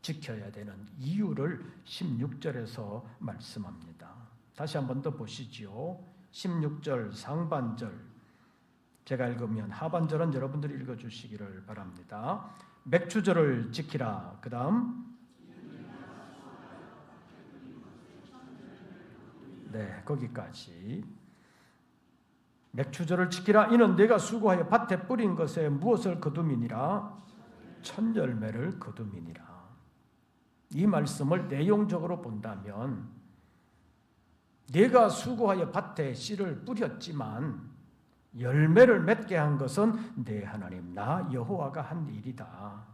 지켜야 되는 이유를 16절에서 말씀합니다. 다시 한 번 더 보시지요. 16절 상반절, 제가 읽으면 하반절은 여러분들이 읽어주시기를 바랍니다. 맥추절을 지키라. 그 다음 거기까지. 맥추절을 지키라. 이는 내가 수고하여 밭에 뿌린 것에 무엇을 거둠이니라? 첫 열매를 거둠이니라. 이 말씀을 내용적으로 본다면 내가 수고하여 밭에 씨를 뿌렸지만 열매를 맺게 한 것은 내 하나님 나 여호와가 한 일이다.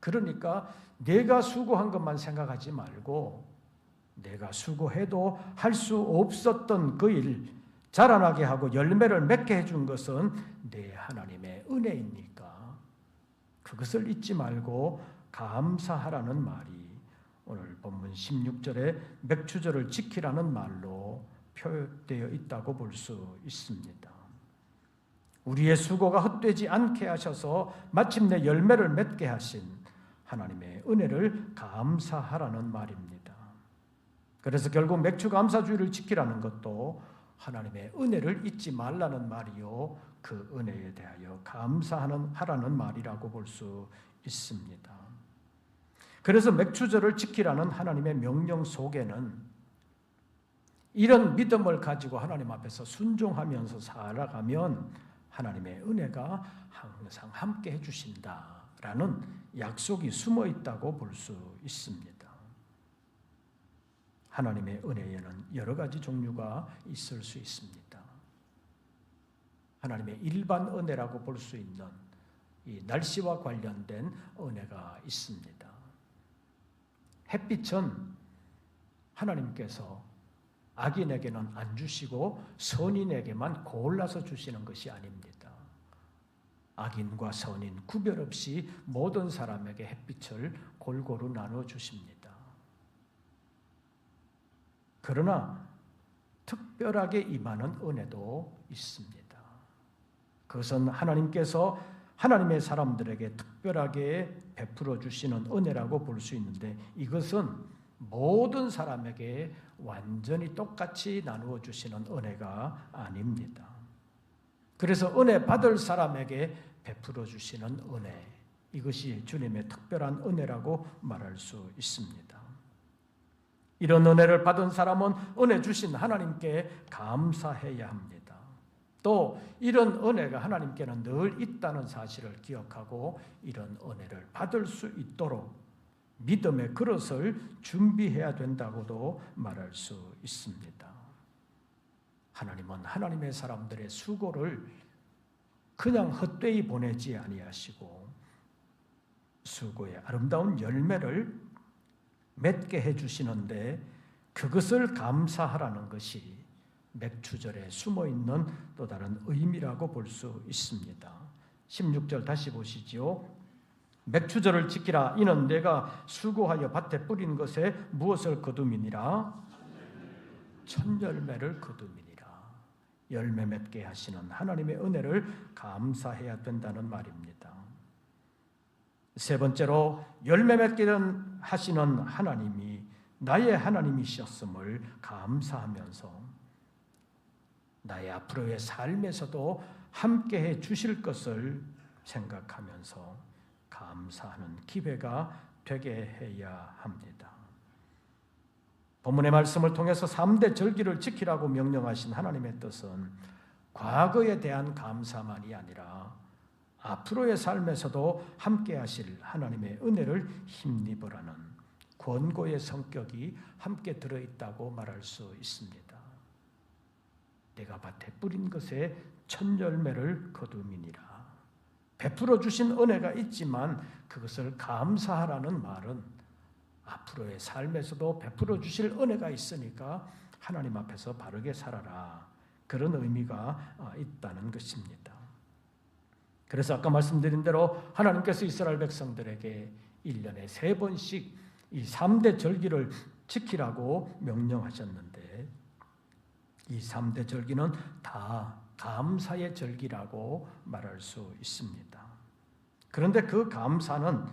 그러니까 내가 수고한 것만 생각하지 말고 내가 수고해도 할 수 없었던 그 일 자라나게 하고 열매를 맺게 해준 것은 내 하나님의 은혜이니까 그것을 잊지 말고 감사하라는 말이 오늘 본문 16절에 맥추절을 지키라는 말로 표현되어 있다고 볼 수 있습니다. 우리의 수고가 헛되지 않게 하셔서 마침내 열매를 맺게 하신 하나님의 은혜를 감사하라는 말입니다. 그래서 결국 맥추 감사주의를 지키라는 것도 하나님의 은혜를 잊지 말라는 말이요, 그 은혜에 대하여 감사하라는 말이라고 볼 수 있습니다. 그래서 맥추절을 지키라는 하나님의 명령 속에는 이런 믿음을 가지고 하나님 앞에서 순종하면서 살아가면 하나님의 은혜가 항상 함께 해주신다라는 약속이 숨어 있다고 볼 수 있습니다. 하나님의 은혜에는 여러 가지 종류가 있을 수 있습니다. 하나님의 일반 은혜라고 볼 수 있는 이 날씨와 관련된 은혜가 있습니다. 햇빛은 하나님께서 악인에게는 안 주시고 선인에게만 골라서 주시는 것이 아닙니다. 악인과 선인 구별 없이 모든 사람에게 햇빛을 골고루 나눠 주십니다. 그러나 특별하게 임하는 은혜도 있습니다. 그것은 하나님께서 하나님의 사람들에게 특별하게 베풀어 주시는 은혜라고 볼 수 있는데 이것은 모든 사람에게 완전히 똑같이 나누어 주시는 은혜가 아닙니다. 그래서 은혜 받을 사람에게 베풀어 주시는 은혜, 이것이 주님의 특별한 은혜라고 말할 수 있습니다. 이런 은혜를 받은 사람은 은혜 주신 하나님께 감사해야 합니다. 또 이런 은혜가 하나님께는 늘 있다는 사실을 기억하고 이런 은혜를 받을 수 있도록 믿음의 그릇을 준비해야 된다고도 말할 수 있습니다. 하나님은 하나님의 사람들의 수고를 그냥 헛되이 보내지 아니하시고 수고의 아름다운 열매를 맺게 해주시는데 그것을 감사하라는 것이 맥추절에 숨어있는 또 다른 의미라고 볼 수 있습니다. 16절 다시 보시지요. 맥추절을 지키라. 이는 내가 수고하여 밭에 뿌린 것에 무엇을 거둠이니라? 첫열매를 거둠이니라. 열매 맺게 하시는 하나님의 은혜를 감사해야 된다는 말입니다. 세 번째로 열매 맺게 하시는 하나님이 나의 하나님이셨음을 감사하면서 나의 앞으로의 삶에서도 함께해 주실 것을 생각하면서 감사하는 기회가 되게 해야 합니다. 본문의 말씀을 통해서 3대 절기를 지키라고 명령하신 하나님의 뜻은 과거에 대한 감사만이 아니라 앞으로의 삶에서도 함께 하실 하나님의 은혜를 힘입으라는 권고의 성격이 함께 들어있다고 말할 수 있습니다. 내가 밭에 뿌린 것에 첫 열매를 거두미니라. 베풀어 주신 은혜가 있지만 그것을 감사하라는 말은 앞으로의 삶에서도 베풀어 주실 은혜가 있으니까 하나님 앞에서 바르게 살아라. 그런 의미가 있다는 것입니다. 그래서 아까 말씀드린 대로 하나님께서 이스라엘 백성들에게 1년에 3번씩 이 3대 절기를 지키라고 명령하셨는데 이 3대 절기는 다 감사의 절기라고 말할 수 있습니다. 그런데 그 감사는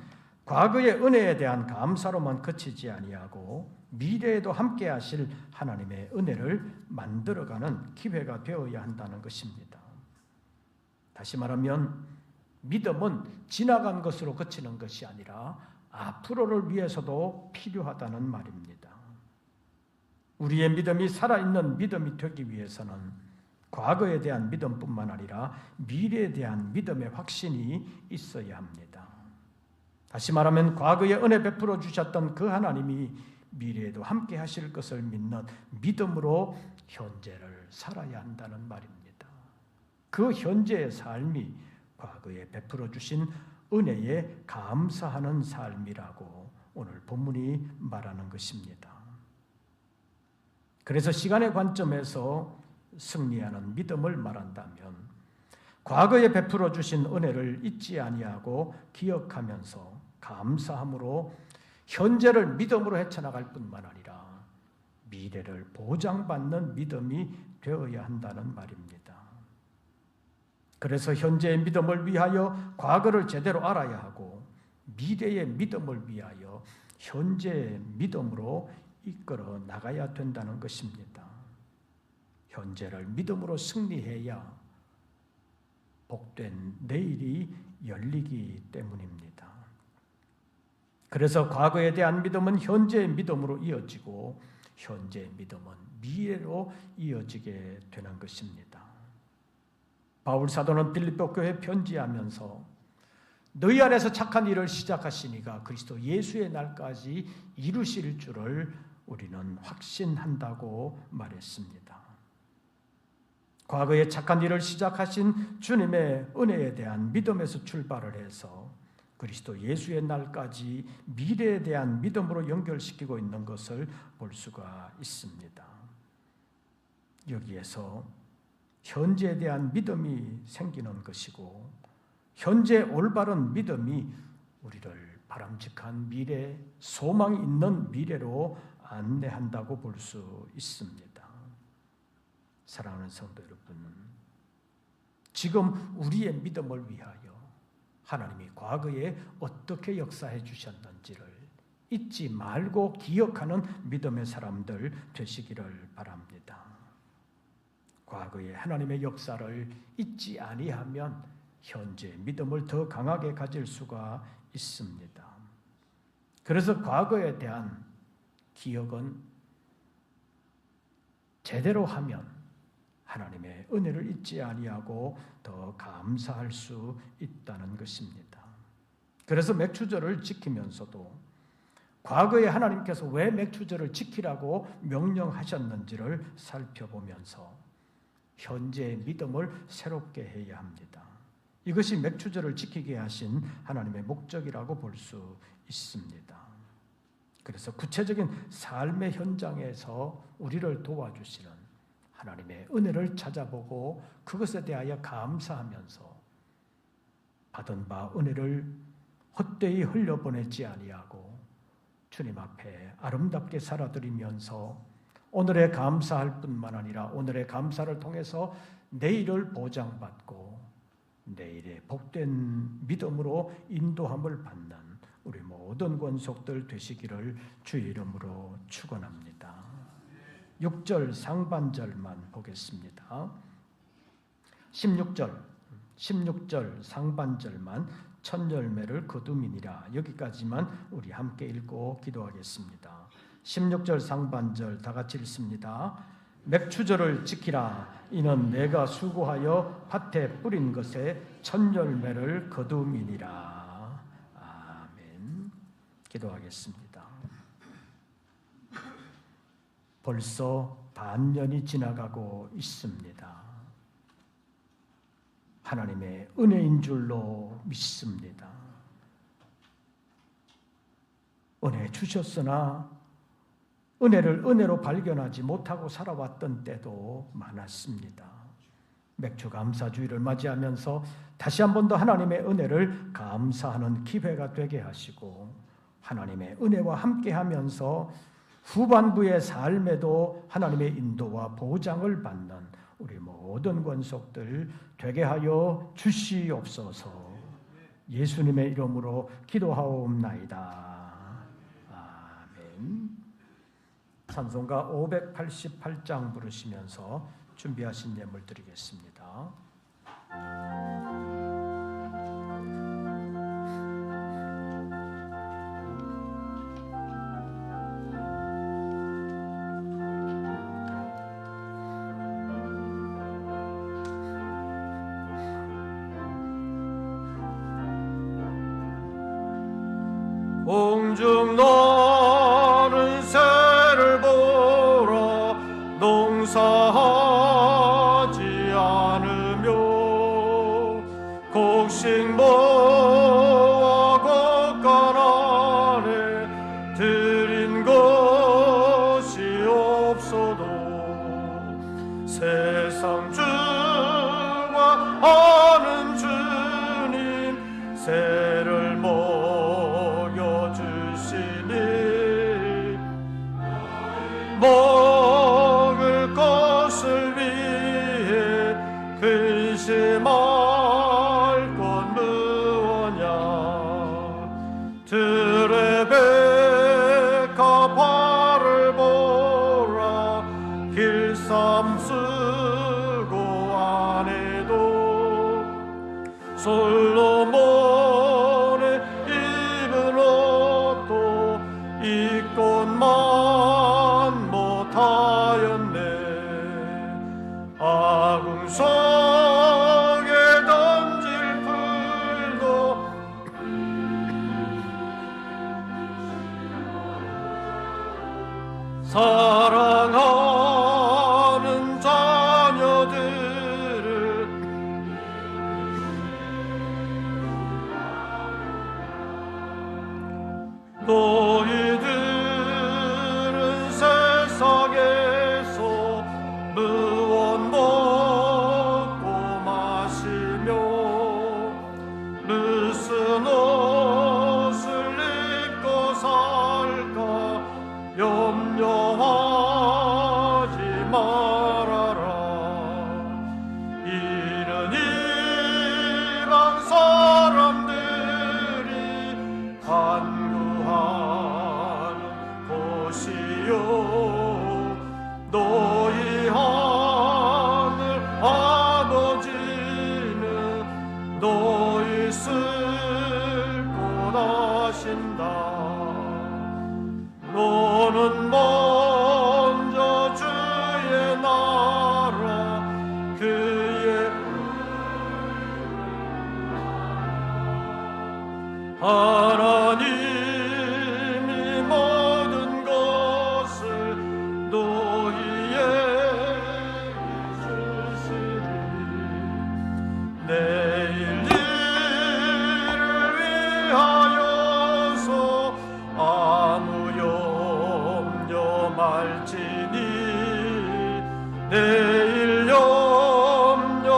과거의 은혜에 대한 감사로만 그치지 아니하고 미래에도 함께 하실 하나님의 은혜를 만들어가는 기회가 되어야 한다는 것입니다. 다시 말하면 믿음은 지나간 것으로 그치는 것이 아니라 앞으로를 위해서도 필요하다는 말입니다. 우리의 믿음이 살아있는 믿음이 되기 위해서는 과거에 대한 믿음뿐만 아니라 미래에 대한 믿음의 확신이 있어야 합니다. 다시 말하면 과거에 은혜 베풀어 주셨던 그 하나님이 미래에도 함께 하실 것을 믿는 믿음으로 현재를 살아야 한다는 말입니다. 그 현재의 삶이 과거에 베풀어 주신 은혜에 감사하는 삶이라고 오늘 본문이 말하는 것입니다. 그래서 시간의 관점에서 승리하는 믿음을 말한다면 과거에 베풀어 주신 은혜를 잊지 아니하고 기억하면서 감사함으로 현재를 믿음으로 헤쳐나갈 뿐만 아니라 미래를 보장받는 믿음이 되어야 한다는 말입니다. 그래서 현재의 믿음을 위하여 과거를 제대로 알아야 하고 미래의 믿음을 위하여 현재의 믿음으로 이끌어 나가야 된다는 것입니다. 현재를 믿음으로 승리해야 복된 내일이 열리기 때문입니다. 그래서 과거에 대한 믿음은 현재의 믿음으로 이어지고 현재의 믿음은 미래로 이어지게 되는 것입니다. 바울 사도는 빌립보 교회에 편지하면서 너희 안에서 착한 일을 시작하시니가 그리스도 예수의 날까지 이루실 줄을 우리는 확신한다고 말했습니다. 과거에 착한 일을 시작하신 주님의 은혜에 대한 믿음에서 출발을 해서 그리스도 예수의 날까지 미래에 대한 믿음으로 연결시키고 있는 것을 볼 수가 있습니다. 여기에서 현재에 대한 믿음이 생기는 것이고 현재 올바른 믿음이 우리를 바람직한 미래, 소망이 있는 미래로 안내한다고 볼 수 있습니다. 사랑하는 성도 여러분, 지금 우리의 믿음을 위하여 하나님이 과거에 어떻게 역사해 주셨는지를 잊지 말고 기억하는 믿음의 사람들 되시기를 바랍니다. 과거에 하나님의 역사를 잊지 아니하면 현재 믿음을 더 강하게 가질 수가 있습니다. 그래서 과거에 대한 기억은 제대로 하면 하나님의 은혜를 잊지 아니하고 더 감사할 수 있다는 것입니다. 그래서 맥추절을 지키면서도 과거에 하나님께서 왜 맥추절을 지키라고 명령하셨는지를 살펴보면서 현재의 믿음을 새롭게 해야 합니다. 이것이 맥추절을 지키게 하신 하나님의 목적이라고 볼 수 있습니다. 그래서 구체적인 삶의 현장에서 우리를 도와주시는 하나님의 은혜를 찾아보고 그것에 대하여 감사하면서 받은 바 은혜를 헛되이 흘려보내지 아니하고 주님 앞에 아름답게 살아드리면서 오늘의 감사할 뿐만 아니라 오늘의 감사를 통해서 내일을 보장받고 내일의 복된 믿음으로 인도함을 받는 우리 모든 권속들 되시기를 주의 이름으로 축원합니다. 6절 상반절만 보겠습니다. 16절 상반절만 첫 열매를 거두미니라. 여기까지만 우리 함께 읽고 기도하겠습니다. 16절 상반절 다 같이 읽습니다. 맥추절을 지키라. 이는 내가 수고하여 밭에 뿌린 것에 첫 열매를 거두미니라. 아멘. 기도하겠습니다. 벌써 반년이 지나가고 있습니다. 하나님의 은혜인 줄로 믿습니다. 은혜 주셨으나 은혜를 은혜로 발견하지 못하고 살아왔던 때도 많았습니다. 맥주 감사주의를 맞이하면서 다시 한 번 더 하나님의 은혜를 감사하는 기회가 되게 하시고 하나님의 은혜와 함께하면서 후반부의 삶에도 하나님의 인도와 보장을 받는 우리 모든 권속들 되게 하여 주시옵소서. 예수님의 이름으로 기도하옵나이다. 아멘. 찬송가 588장 부르시면서 준비하신 예물 드리겠습니다. 공중 너는 새를 보러 농사하지 않으며 곡식 모아 곡간 안에 들인 것이 없어도 발을 보라 길쌈 쓰고 안에도 솔로몬의 입은 옷도 입고만 못하였네. 아궁성에 던질 풀도 사랑하는 자녀들을 너희들은 세상에서 무언 먹고 마시며 무슨 옷을 입고 살까 염려하지 말아라. 이는 이방 사람들이 간구하는 곳이요 너희 하늘 아버지는 너희 쓸 곳 아신다. 너는 먼저 주의 나라 그의 하나님이 모든 것을 너희에게 주시리. 내일 일을 위하여서 아무 염려 말지니 내일 염려하지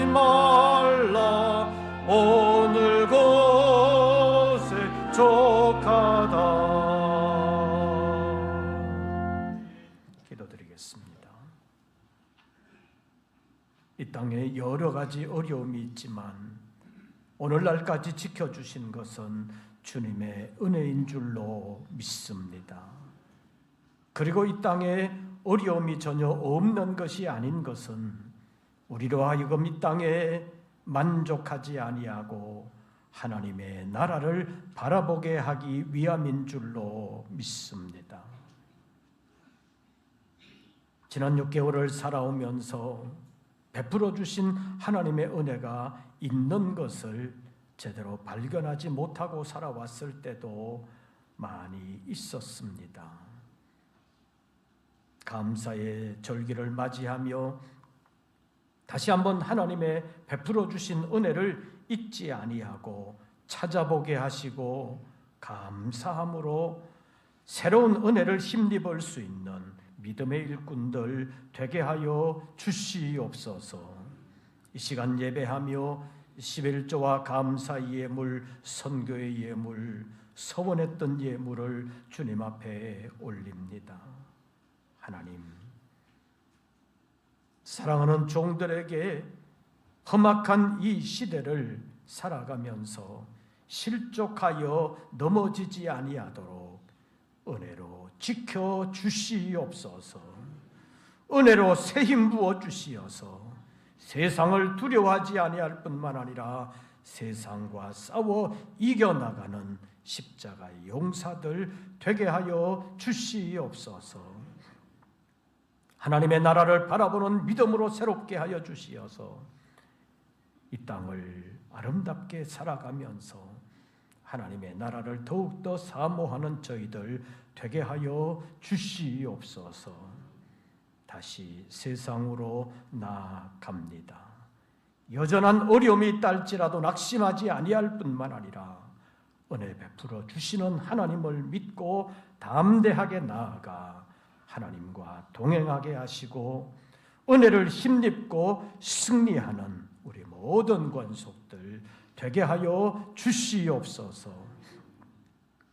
말라. 오늘 곳에 족하다. 기도드리겠습니다. 이 땅에 여러 가지 어려움이 있지만 오늘날까지 지켜주신 것은 주님의 은혜인 줄로 믿습니다. 그리고 이 땅에 어려움이 전혀 없는 것이 아닌 것은 우리로 하여금 이 땅에 만족하지 아니하고 하나님의 나라를 바라보게 하기 위함인 줄로 믿습니다. 지난 6개월을 살아오면서 베풀어 주신 하나님의 은혜가 있는 것을 제대로 발견하지 못하고 살아왔을 때도 많이 있었습니다. 감사의 절기를 맞이하며 다시 한번 하나님의 베풀어 주신 은혜를 잊지 아니하고 찾아보게 하시고 감사함으로 새로운 은혜를 힘입을 수 있는 믿음의 일꾼들 되게 하여 주시옵소서. 이 시간 예배하며 11조와 감사의 예물, 선교의 예물, 서원했던 예물을 주님 앞에 올립니다. 하나님, 사랑하는 종들에게 험악한 이 시대를 살아가면서 실족하여 넘어지지 아니하도록 은혜로 지켜 주시옵소서. 은혜로 새 힘 부어 주시어서 세상을 두려워하지 아니할 뿐만 아니라 세상과 싸워 이겨나가는 십자가의 용사들 되게 하여 주시옵소서. 하나님의 나라를 바라보는 믿음으로 새롭게 하여 주시어서 이 땅을 아름답게 살아가면서 하나님의 나라를 더욱더 사모하는 저희들 되게 하여 주시옵소서. 다시 세상으로 나아갑니다. 여전한 어려움이 있다 할지라도 낙심하지 아니할 뿐만 아니라 은혜 베풀어 주시는 하나님을 믿고 담대하게 나아가 하나님과 동행하게 하시고 은혜를 힘입고 승리하는 우리 모든 권속들 되게 하여 주시옵소서.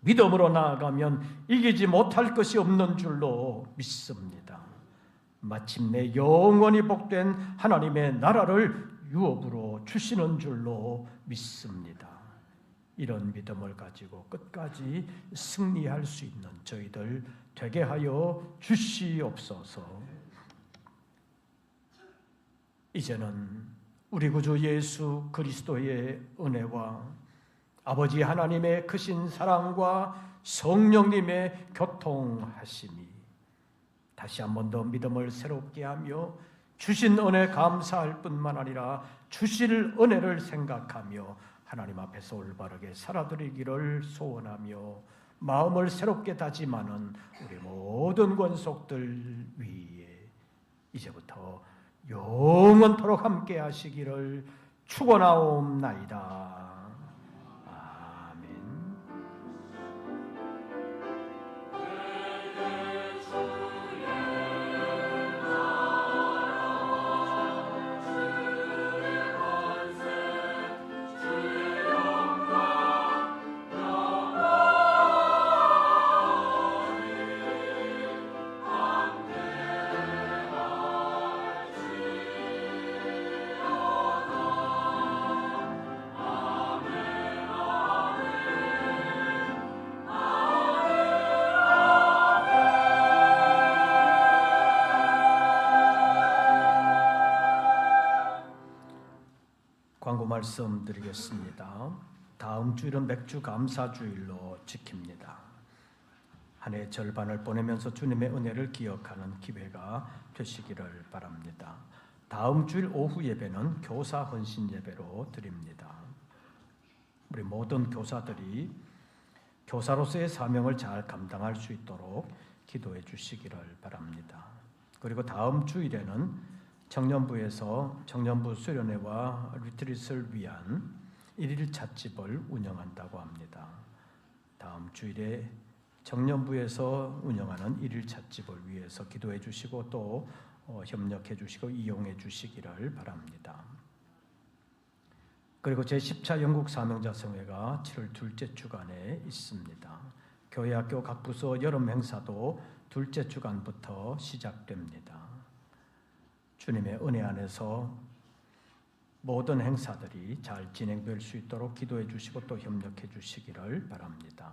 믿음으로 나아가면 이기지 못할 것이 없는 줄로 믿습니다. 마침내 영원히 복된 하나님의 나라를 유업으로 주시는 줄로 믿습니다. 이런 믿음을 가지고 끝까지 승리할 수 있는 저희들 되게 하여 주시옵소서. 이제는 우리 구주 예수 그리스도의 은혜와 아버지 하나님의 크신 사랑과 성령님의 교통하심이 다시 한 번 더 믿음을 새롭게 하며 주신 은혜 감사할 뿐만 아니라 주실 은혜를 생각하며 하나님 앞에서 올바르게 살아드리기를 소원하며 마음을 새롭게 다짐하는 우리 모든 권속들 위에 이제부터 영원토록 함께 하시기를 축원하옵나이다. 광고 말씀드리겠습니다. 다음 주일은 맥주 감사주일로 지킵니다. 한 해 절반을 보내면서 주님의 은혜를 기억하는 기회가 되시기를 바랍니다. 다음 주일 오후 예배는 교사 헌신 예배로 드립니다. 우리 모든 교사들이 교사로서의 사명을 잘 감당할 수 있도록 기도해 주시기를 바랍니다. 그리고 다음 주일에는 청년부에서 청년부 수련회와 리트릿을 위한 일일 찻집을 운영한다고 합니다. 다음 주일에 청년부에서 운영하는 일일 찻집을 위해서 기도해 주시고 또 협력해 주시고 이용해 주시기를 바랍니다. 그리고 제10차 영국 사명자 성회가 7월 둘째 주간에 있습니다. 교회학교 각 부서 여름 행사도 둘째 주간부터 시작됩니다. 주님의 은혜 안에서 모든 행사들이 잘 진행될 수 있도록 기도해 주시고 또 협력해 주시기를 바랍니다.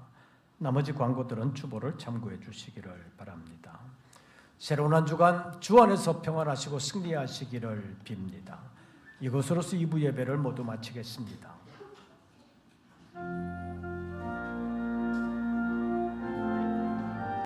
나머지 광고들은 주보를 참고해 주시기를 바랍니다. 새로운 한 주간 주 안에서 평안하시고 승리하시기를 빕니다. 이것으로서 2부 예배를 모두 마치겠습니다.